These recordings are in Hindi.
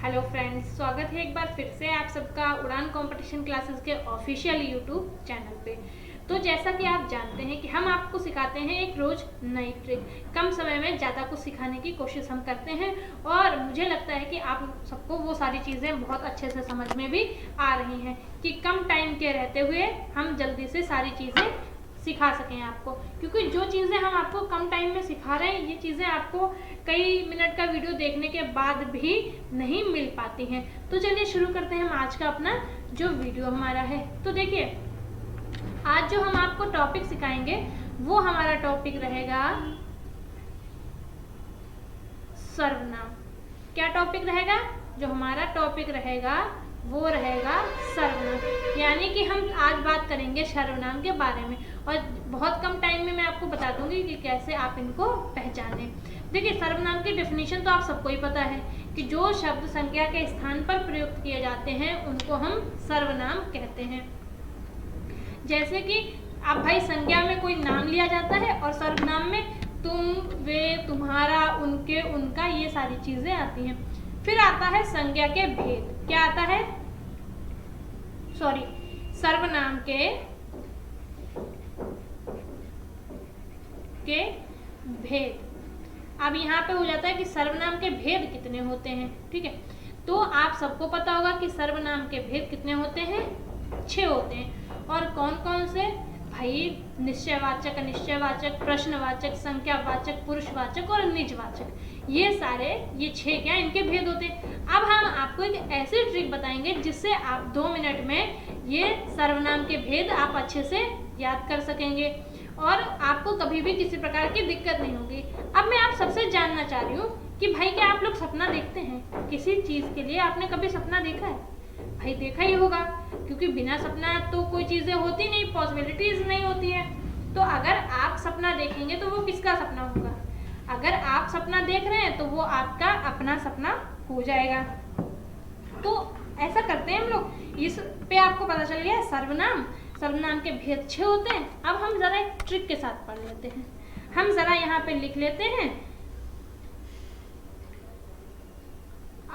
हेलो फ्रेंड्स, स्वागत है एक बार फिर से आप सबका उड़ान कंपटीशन क्लासेस के ऑफिशियल यूट्यूब चैनल पे। तो जैसा कि आप जानते हैं कि हम आपको सिखाते हैं एक रोज नई ट्रिक। कम समय में ज़्यादा कुछ सिखाने की कोशिश हम करते हैं और मुझे लगता है कि आप सबको वो सारी चीज़ें बहुत अच्छे से समझ में भी आ रही हैं कि कम टाइम के रहते हुए हम जल्दी से सारी चीज़ें सिखा सकें आपको, क्योंकि जो चीज़ें हम आपको कम टाइम में सिखा रहे हैं ये चीज़ें आपको कई मिनट का वीडियो देखने के बाद भी नहीं मिल पाती हैं। तो चलिए शुरू करते हैं हम आज का अपना जो वीडियो हमारा है। तो देखिए, आज जो हम आपको टॉपिक सिखाएंगे वो हमारा टॉपिक रहेगा सर्वनाम। क्या टॉपिक रहेगा? जो हमारा टॉपिक रहेगा वो रहेगा सर्वनाम, यानी कि हम आज बात करेंगे सर्वनाम के बारे में और बहुत कम टाइम में मैं आपको बता दूंगी कि कैसे आप इनको पहचानें। देखिए, सर्वनाम की डेफिनेशन तो आप सबको ही पता है कि जो शब्द संज्ञा के स्थान पर प्रयुक्त किए जाते हैं उनको हम सर्वनाम कहते हैं। जैसे कि आप भाई संज्ञा में कोई नाम लिया जाता है और सर्वनाम में तुम, वे, तुम्हारा, उनके, उनका, ये सारी चीजें आती हैं। फिर आता है संज्ञा के भेद। क्या आता है? सर्वनाम के भेद। अब यहाँ पे हो जाता है कि सर्वनाम के भेद कितने होते हैं। ठीक है, तो आप सबको पता होगा कि सर्वनाम के भेद कितने होते हैं? 6 होते हैं। और कौन कौन से? भाई निश्चयवाचक, अनिश्चयवाचक, प्रश्नवाचक, संख्यावाचक, पुरुषवाचक और निजवाचक, ये सारे 6 क्या इनके भेद होते हैं। अब हम आपको एक ऐसी ट्रिक बताएंगे जिससे आप 2 मिनट में ये सर्वनाम के भेद आप अच्छे से याद कर सकेंगे और आपको कभी भी किसी प्रकार की दिक्कत नहीं होगी। अब मैं आप सबसे जानना चाह रही हूँ कि भाई क्या आप लोग सपना देखते हैं? किसी चीज़ के लिए आपने कभी सपना देखा है? भाई देखा ही होगा, क्योंकि बिना सपना तो कोई चीज़ें होती नहीं, पॉसिबिलिटीज नहीं होती है। तो अगर आप सपना देखेंगे तो वो किसका सपना होगा? अगर आप सपना देख रहे हैं तो वो आपका अपना सपना हो जाएगा। तो ऐसा करते हैं हम लोग, इस पे आपको पता चल गया सर्वनाम के भेद 6 होते हैं। अब हम जरा एक ट्रिक के साथ पढ़ लेते हैं। हम जरा यहाँ पे लिख लेते हैं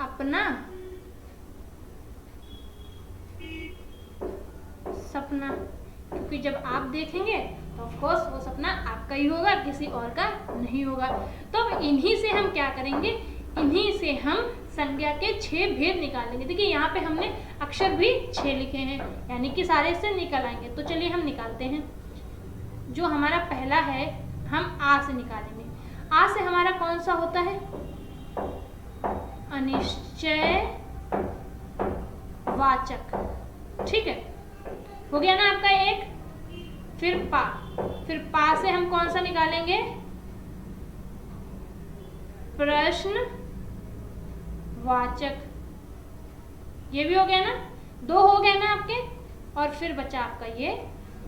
अपना सपना, क्योंकि जब आप देखेंगे तो ऑफ कोर्स वो सपना आपका ही होगा, किसी और का नहीं होगा। तो इन्हीं से हम क्या करेंगे? इन्हीं से हम संज्ञा के 6 भेद निकालेंगे। देखिए यहाँ पे हमने अक्षर भी 6 लिखे हैं, यानी कि सारे से निकल आएंगे। तो चलिए हम निकालते हैं। जो हमारा पहला है हम आ से निकालेंगे। आ से हमारा कौन सा होता है? अनिश्चय वाचक। ठीक है, हो गया ना आपका एक। फिर पा से हम कौन सा निकालेंगे? प्रश्न वाचक। ये भी हो गया ना, 2 हो गए ना आपके। और फिर बचा आपका ये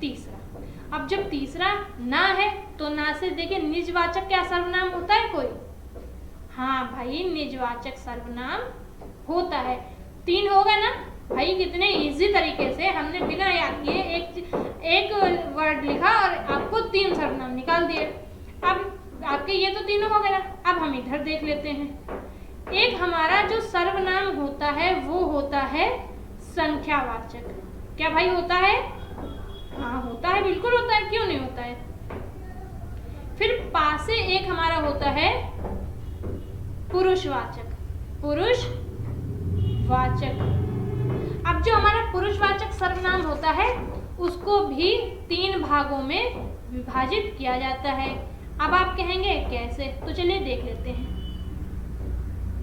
तीसरा। अब जब तीसरा ना है तो ना से देखिए निजवाचक क्या सर्वनाम होता है कोई? हाँ भाई, निजवाचक सर्वनाम होता है। 3 हो गए ना भाई। कितने इजी तरीके से हमने बिना याद किए एक वर्ड लिखा और आपको 3 सर्वनाम निकाल दिए। अब आपके ये तो तीनों हो गए ना। अब हम इधर देख लेते हैं। एक हमारा जो सर्वनाम होता है वो होता है संख्यावाचक। क्या भाई होता है? हाँ होता है, बिल्कुल होता है, क्यों नहीं होता है। फिर पा से एक हमारा होता है पुरुषवाचक। अब जो हमारा पुरुषवाचक सर्वनाम होता है उसको भी 3 भागों में विभाजित किया जाता है। अब आप कहेंगे कैसे? तो चलिए देख लेते हैं।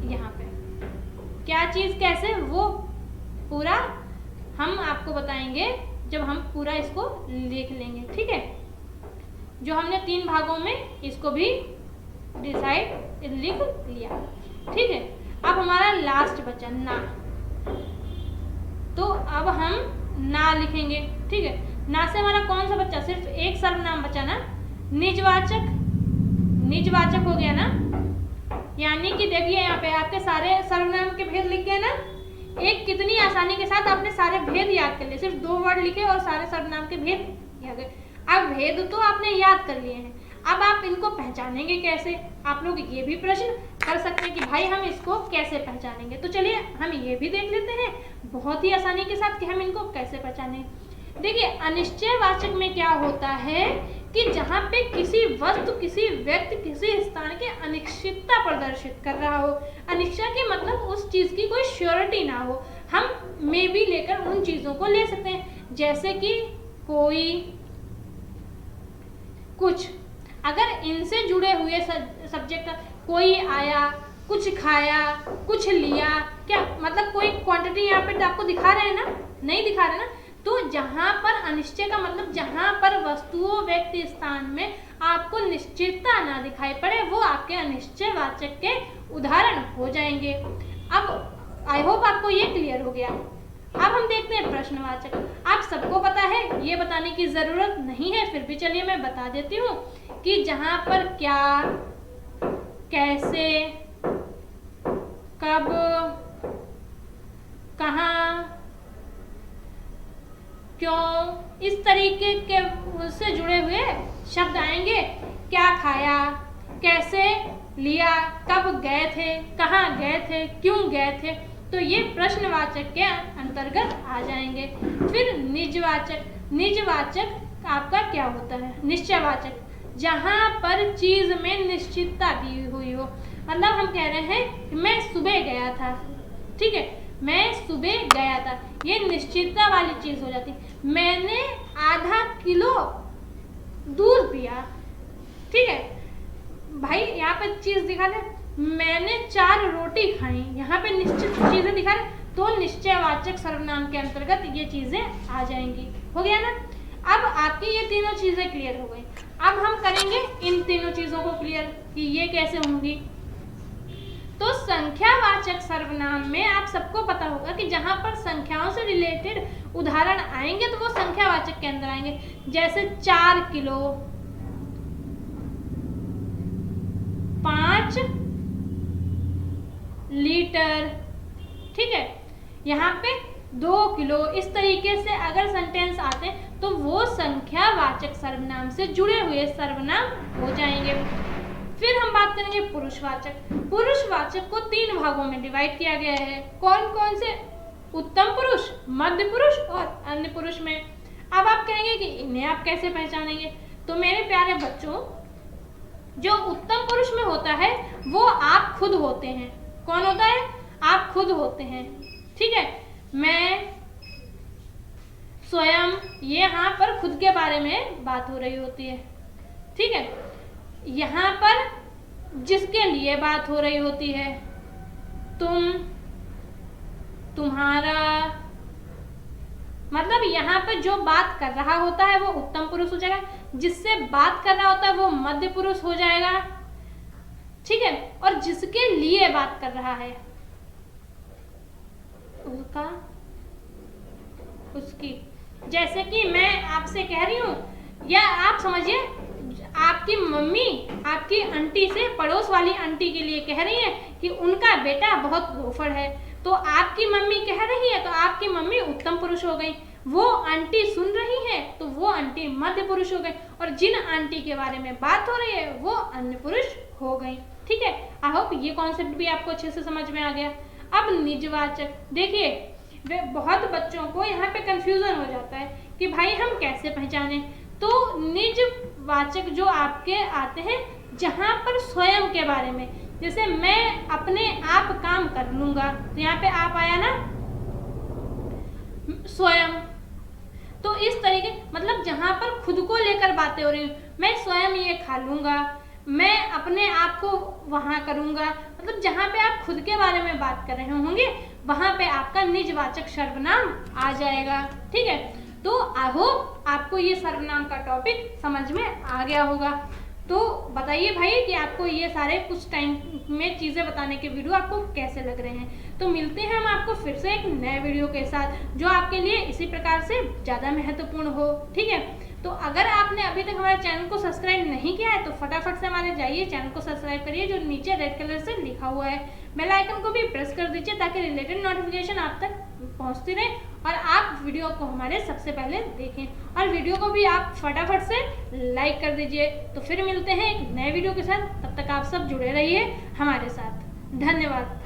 यहाँ पे क्या चीज कैसे, वो पूरा हम आपको बताएंगे जब हम पूरा इसको लिख लेंगे। ठीक है, जो हमने 3 भागों में इसको भी डिसाइड लिख लिया। ठीक है, अब हमारा लास्ट बचा ना। तो अब हम ना लिखेंगे। ठीक है, ना से हमारा कौन सा बच्चा? सिर्फ एक सर्वनाम बचा ना, निजवाचक हो गया ना। यानी कि देखिए यहाँ पे आपके सारे सर्वनाम के भेद लिख गए ना। एक कितनी आसानी के साथ आपने सारे भेद याद कर लिए, सिर्फ 2 वर्ड लिखे और सारे सर्वनाम के भेद याद गए। अब भेद तो आपने याद कर लिए हैं। अब आप इनको पहचानेंगे कैसे? आप लोग ये भी प्रश्न कर सकते हैं कि भाई हम इसको कैसे पहचानेंगे। तो चलिए हम ये भी देख लेते हैं बहुत ही आसानी के साथ कि हम इनको कैसे पहचानेंगे। देखिए, अनिश्चयवाचक में क्या होता है कि जहाँ पे किसी वस्तु, किसी व्यक्ति, किसी स्थान की अनिश्चितता प्रदर्शित कर रहा हो। अनिश्चय के मतलब उस चीज की कोई श्योरिटी ना हो। हम मे भी लेकर उन चीजों को ले सकते हैं, जैसे कि कोई, कुछ। अगर इनसे जुड़े हुए सब्जेक्ट, कोई आया, कुछ खाया, कुछ लिया, क्या मतलब कोई क्वांटिटी यहाँ पे आपको दिखा रहे हैं ना? नहीं दिखा रहे ना? तो जहां पर अनिश्चय का मतलब जहां पर वस्तुओं, व्यक्ति, स्थान में आपको निश्चितता ना दिखाई पड़े, वो आपके अनिश्चयवाचक के उदाहरण हो जाएंगे। अब आई होप आपको ये क्लियर हो गया। अब हम देखते हैं प्रश्नवाचक। आप सबको पता है, ये बताने की जरूरत नहीं है, फिर भी चलिए मैं बता देती हूँ कि जहां पर क्या, कैसे, कब, कहाँ, क्यों, इस तरीके के उससे जुड़े हुए शब्द आएंगे। क्या खाया, कैसे लिया, कब गए थे, कहाँ गए थे, क्यों गए थे, तो ये प्रश्नवाचक के अंतर्गत आ जाएंगे। फिर निजवाचक। निजवाचक आपका क्या होता है? निश्चयवाचक, जहां पर चीज में निश्चितता दी हुई हो। मतलब हम कह रहे हैं कि मैं सुबह गया था, ठीक है, मैं सुबह गया था, ये निश्चितता वाली चीज हो जाती। मैंने आधा किलो दूध पिया, ठीक है भाई, यहाँ पे चीज दिखा दे। मैंने 4 रोटी खाई, यहाँ पे निश्चित चीजें दिखा रहे, तो निश्चयवाचक सर्वनाम के अंतर्गत ये चीजें आ जाएंगी। हो गया ना? अब आपकी ये तीनों चीजें क्लियर हो गई। अब हम करेंगे इन तीनों चीजों को क्लियर कि ये कैसे होंगी। तो संख्यावाचक सर्वनाम में आप सबको पता होगा कि जहां पर संख्याओं से रिलेटेड उदाहरण आएंगे तो वो संख्यावाचक के अंदर आएंगे। जैसे 4 किलो, 5 लीटर, ठीक है, यहाँ पे 2 किलो, इस तरीके से अगर सेंटेंस आते हैं तो वो संख्यावाचक सर्वनाम से जुड़े हुए सर्वनाम हो जाएंगे। फिर हम बात करेंगे पुरुषवाचक। पुरुषवाचक को 3 भागों में डिवाइड किया गया है। कौन कौन से? उत्तम पुरुष, मध्य पुरुष और अन्य पुरुष में। अब आप कहेंगे कि इन्हें आप कैसे पहचानेंगे? तो मेरे प्यारे बच्चों, जो उत्तम पुरुष में होता है वो आप खुद होते हैं। कौन होता है? आप खुद होते हैं, ठीक है। मैं, स्वयं, ये यहाँ पर खुद के बारे में बात हो रही होती है, ठीक है। यहाँ पर जिसके लिए बात हो रही होती है, तुम, तुम्हारा, मतलब यहाँ पे जो बात कर रहा होता है वो उत्तम पुरुष हो जाएगा, जिससे बात कर रहा होता है वो मध्य पुरुष हो जाएगा, ठीक है। और जिसके लिए बात कर रहा है उसका, उसकी। जैसे कि मैं आपसे कह रही हूँ, या आप समझिए आपकी मम्मी आपकी आंटी से, पड़ोस वाली आंटी के लिए कह रही है कि उनका बेटा बहुत लोफड़ है, तो आपकी मम्मी कह रही है तो आपकी मम्मी उत्तम पुरुष हो गई। वो आंटी सुन रही है तो वो आंटी मध्य पुरुष हो गई, और जिन आंटी के बारे में बात हो रही है वो अन्य पुरुष हो गई, ठीक है। आई होप ये कॉन्सेप्ट भी आपको अच्छे से समझ में आ गया। अब निजवाचक, देखिए वे बहुत बच्चों को यहाँ पे कंफ्यूजन हो जाता है कि भाई हम कैसे पहचाने। तो निजवाचक जो आपके आते हैं जहाँ पर स्वयं के बारे में, जैसे मैं अपने आप काम कर लूंगा, तो यहाँ पे आप आया ना, स्वयं। तो इस तरीके, मतलब जहाँ पर खुद को लेकर बातें हो रही हैं, मैं स्वयं ये खा लूंगा, मैं अपने आप को वहाँ करूंगा, मतलब जहाँ पे आप खुद के बारे में बात कर रहे होंगे वहाँ पे आपका निजवाचक सर्वनाम आ जाएगा, ठीक है। तो आई होप आपको ये सर्वनाम का टॉपिक समझ में आ गया होगा। तो बताइए भाई कि आपको ये सारे कुछ टाइम में चीज़ें बताने के वीडियो आपको कैसे लग रहे हैं। तो मिलते हैं हम आपको फिर से एक नए वीडियो के साथ जो आपके लिए इसी प्रकार से ज़्यादा महत्वपूर्ण हो, ठीक है। तो अगर आपने अभी तक हमारे चैनल को सब्सक्राइब नहीं किया है तो फटाफट से हमारे जाइए, चैनल को सब्सक्राइब करिए, जो नीचे रेड कलर से लिखा हुआ है। बेल आइकन को भी प्रेस कर दीजिए ताकि रिलेटेड नोटिफिकेशन आप तक पहुंचती रहे और आप वीडियो को हमारे सबसे पहले देखें, और वीडियो को भी आप फटाफट से लाइक कर दीजिए। तो फिर मिलते हैं एक नए वीडियो के साथ, तब तक आप सब जुड़े रहिए हमारे साथ। धन्यवाद।